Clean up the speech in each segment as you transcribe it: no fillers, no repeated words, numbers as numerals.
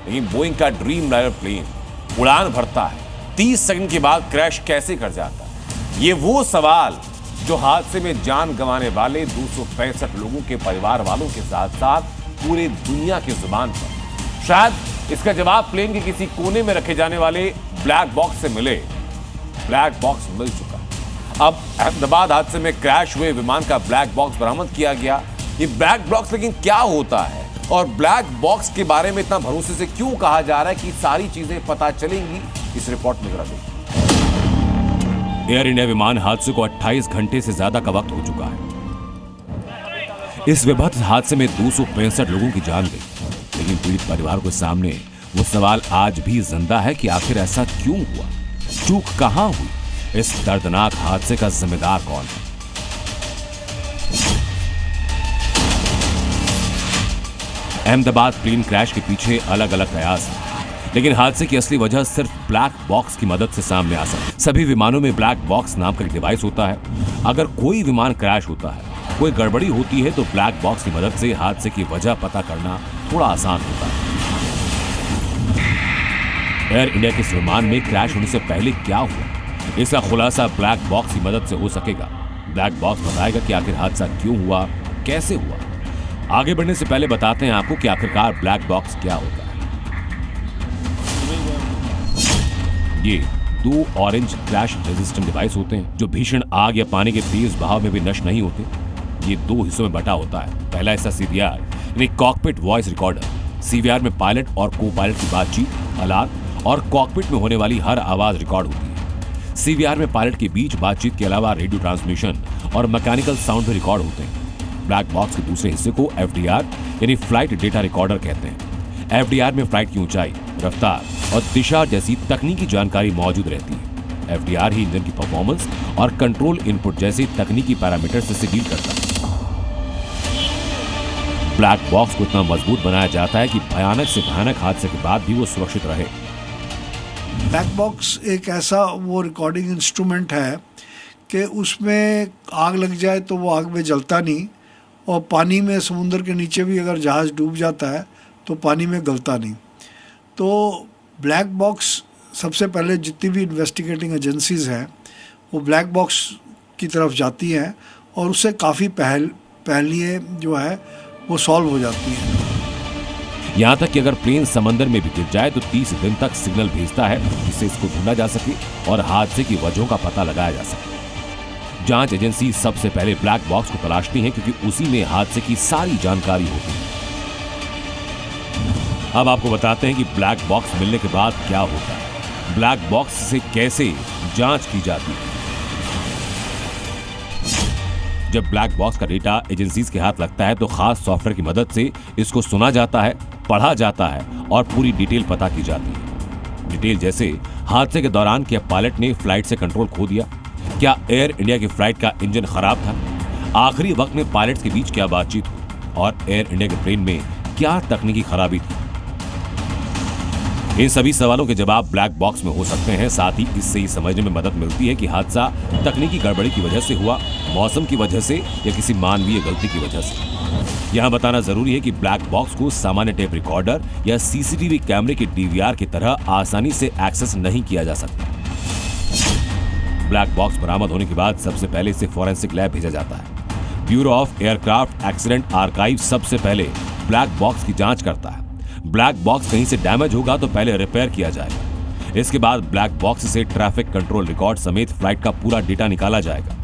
लेकिन बोइंग का dream liner plane उड़ान भरता है, 30 सेकंड के बाद क्रैश कैसे कर जाता है? ये वो सवाल जो हादसे में जान गंवाने वाले 265 लोगों के परिवार वालों के साथ साथ पूरे दुनिया की जुबान पर। शायद इसका जवाब प्लेन के किसी कोने में रखे जाने वाले ब्लैक बॉक्स से मिले। ब्लैक बॉक्स मिल चुका है। अब अहमदाबाद हादसे में क्रैश हुए विमान का ब्लैक बॉक्स बरामद किया गया। ये ब्लैक बॉक्स लेकिन क्या होता है और ब्लैक बॉक्स के बारे में इतना भरोसे से क्यों कहा जा रहा है कि सारी चीजें पता चलेंगी, इस रिपोर्ट में जरा देखिए। एयर इंडिया विमान हादसे को 28 घंटे से ज्यादा का वक्त हो चुका है। इस विभत्स हादसे में 265 लोगों की जान गई, लेकिन पीड़ित परिवार के सामने वो सवाल आज भी जिंदा है कि आखिर ऐसा क्यों हुआ, चूक कहां हुई, इस दर्दनाक हादसे का जिम्मेदार कौन है? अहमदाबाद प्लेन क्रैश के पीछे अलग अलग कयास हैं, लेकिन हादसे की असली वजह सिर्फ ब्लैक बॉक्स की मदद से सामने आ सकती है। सभी विमानों में ब्लैक बॉक्स नाम का एक डिवाइस होता है। अगर कोई विमान क्रैश होता है, कोई गड़बड़ी होती है, तो ब्लैक बॉक्स की मदद से हादसे की वजह पता करना थोड़ा आसान होता है। एयर इंडिया के इस विमान में क्रैश होने से पहले क्या हुआ, इसका खुलासा ब्लैक बॉक्स की मदद से हो सकेगा। ब्लैक बॉक्स बताएगा कि आखिर हादसा क्यों हुआ, कैसे हुआ। आगे बढ़ने से पहले बताते हैं आपको कि आखिरकार ब्लैक बॉक्स क्या होता है। ये 2 ऑरेंज क्रैश रेजिस्टेंट डिवाइस होते हैं जो भीषण आग या पानी के तेज बहाव में भी नष्ट नहीं होते। ये 2 हिस्सों में बटा होता है। पहला हिस्सा सीवीआर यानी कॉकपिट वॉइस रिकॉर्डर। सीवीआर में पायलट और को पायलट की बातचीत, हालात और कॉकपिट में होने वाली हर आवाज रिकॉर्ड होती है। सीवीआर में पायलट के बीच बातचीत के अलावा रेडियो ट्रांसमिशन और मैकेनिकल साउंड भी रिकॉर्ड होते हैं। ब्लैक बॉक्स के दूसरे हिस्से को एफडीआर यानी फ्लाइट डेटा रिकॉर्डर कहते हैं। एफडीआर में फ्लाइट की ऊंचाई, रफ्तार और दिशा जैसी तकनीकी जानकारी मौजूद रहती है। एफडीआर ही इंजन की परफॉर्मेंस और कंट्रोल इनपुट जैसे तकनीकी पैरामीटर्स से डील करता है। ब्लैक बॉक्स को इतना मजबूत बनाया जाता है कि भयानक से भयानक हादसे के बाद भी वो सुरक्षित रहे। ब्लैक बॉक्स एक ऐसा वो रिकॉर्डिंग इंस्ट्रूमेंट है कि उसमें आग लग जाए तो वो आग में जलता नहीं, और पानी में समुद्र के नीचे भी अगर जहाज़ डूब जाता है तो पानी में गलता नहीं। तो ब्लैक बॉक्स सबसे पहले जितनी भी इन्वेस्टिगेटिंग एजेंसीज़ हैं वो ब्लैक बॉक्स की तरफ जाती हैं और उससे काफ़ी पहलिए जो है वो सॉल्व हो जाती हैं। यहाँ तक कि अगर प्लेन समंदर में भी गिर जाए तो 30 दिन तक सिग्नल भेजता है जिससे इसको ढूंढा जा सके और हादसे की वजहों का पता लगाया जा सके। जांच एजेंसी सबसे पहले ब्लैक बॉक्स को तलाशती है क्योंकि उसी में हादसे की सारी जानकारी होती है। अब आपको बताते हैं कि ब्लैक बॉक्स मिलने के बाद क्या होता है, ब्लैक बॉक्स से कैसे जांच की जाती है। जब ब्लैक बॉक्स का डेटा एजेंसीज के हाथ लगता है तो खास सॉफ्टवेयर की मदद से इसको सुना जाता है, पढ़ा जाता है और पूरी डिटेल पता की जाती है। डिटेल जैसे हादसे के दौरान क्या पायलट ने फ्लाइट से कंट्रोल खो दिया, क्या एयर इंडिया की फ्लाइट का इंजन खराब था, आखिरी वक्त में पायलट्स के बीच क्या बातचीत हुई और एयर इंडिया के प्लेन में क्या तकनीकी खराबी थी। इन सभी सवालों के जवाब ब्लैक बॉक्स में हो सकते हैं। साथ ही इससे ही समझने में मदद मिलती है कि हादसा तकनीकी गड़बड़ी की वजह से हुआ, मौसम की वजह से या किसी मानवीय गलती की वजह से। यहां बताना जरूरी है कि ब्लैक बॉक्स को सामान्य टेप रिकॉर्डर या सीसीटीवी कैमरे के डीवीआर की तरह आसानी से एक्सेस नहीं किया जा सकता। ब्लैक बॉक्स बरामद होने के बाद सबसे पहले इसे फॉरेंसिक लैब भेजा जाता है। Bureau of aircraft accident archive सबसे पहले ब्लैक बॉक्स की जांच करता है। ब्लैक बॉक्स कहीं से डैमेज होगा तो पहले रिपेयर किया जाएगा। इसके बाद ब्लैक बॉक्स से ट्रैफिक कंट्रोल रिकॉर्ड समेत फ्लाइट का पूरा डेटा निकाला जाएगा।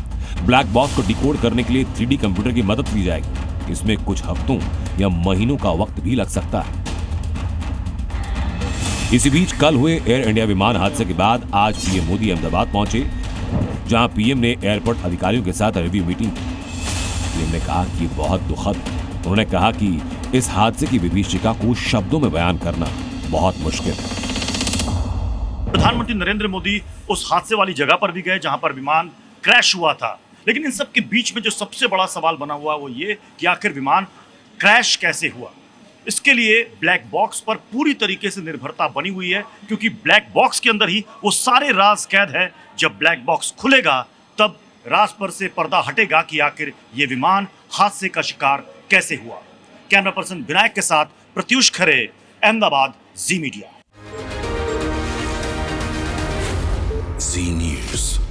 ब्लैक बॉक्स को डिकोड करने के लिए 3D कंप्यूटर की मदद ली जाएगी। इसमें कुछ हफ्तों या महीनों का वक्त भी लग सकता है। इसी बीच कल हुए एयर इंडिया विमान हादसे के बाद आज पीएम मोदी अहमदाबाद पहुंचे, जहां पीएम ने एयरपोर्ट अधिकारियों के साथ रिव्यू मीटिंग की। पीएम ने कहा कि बहुत दुखद है। उन्होंने कहा कि इस हादसे की विभीषिका को शब्दों में बयान करना बहुत मुश्किल है। प्रधानमंत्री नरेंद्र मोदी उस हादसे वाली जगह पर भी गए जहां पर विमान क्रैश हुआ था, लेकिन इन सब के बीच में जो सबसे बड़ा सवाल बना हुआ वो ये कि आखिर विमान क्रैश कैसे हुआ। इसके लिए ब्लैक बॉक्स पर पूरी तरीके से निर्भरता बनी हुई है, क्योंकि ब्लैक बॉक्स के अंदर ही वो सारे राज कैद है। जब ब्लैक बॉक्स खुलेगा तब राज पर से पर्दा हटेगा कि आखिर ये विमान हादसे का शिकार कैसे हुआ। कैमरा पर्सन विनायक के साथ प्रत्युष खरे, अहमदाबाद, जी मीडिया। जी न्यूज।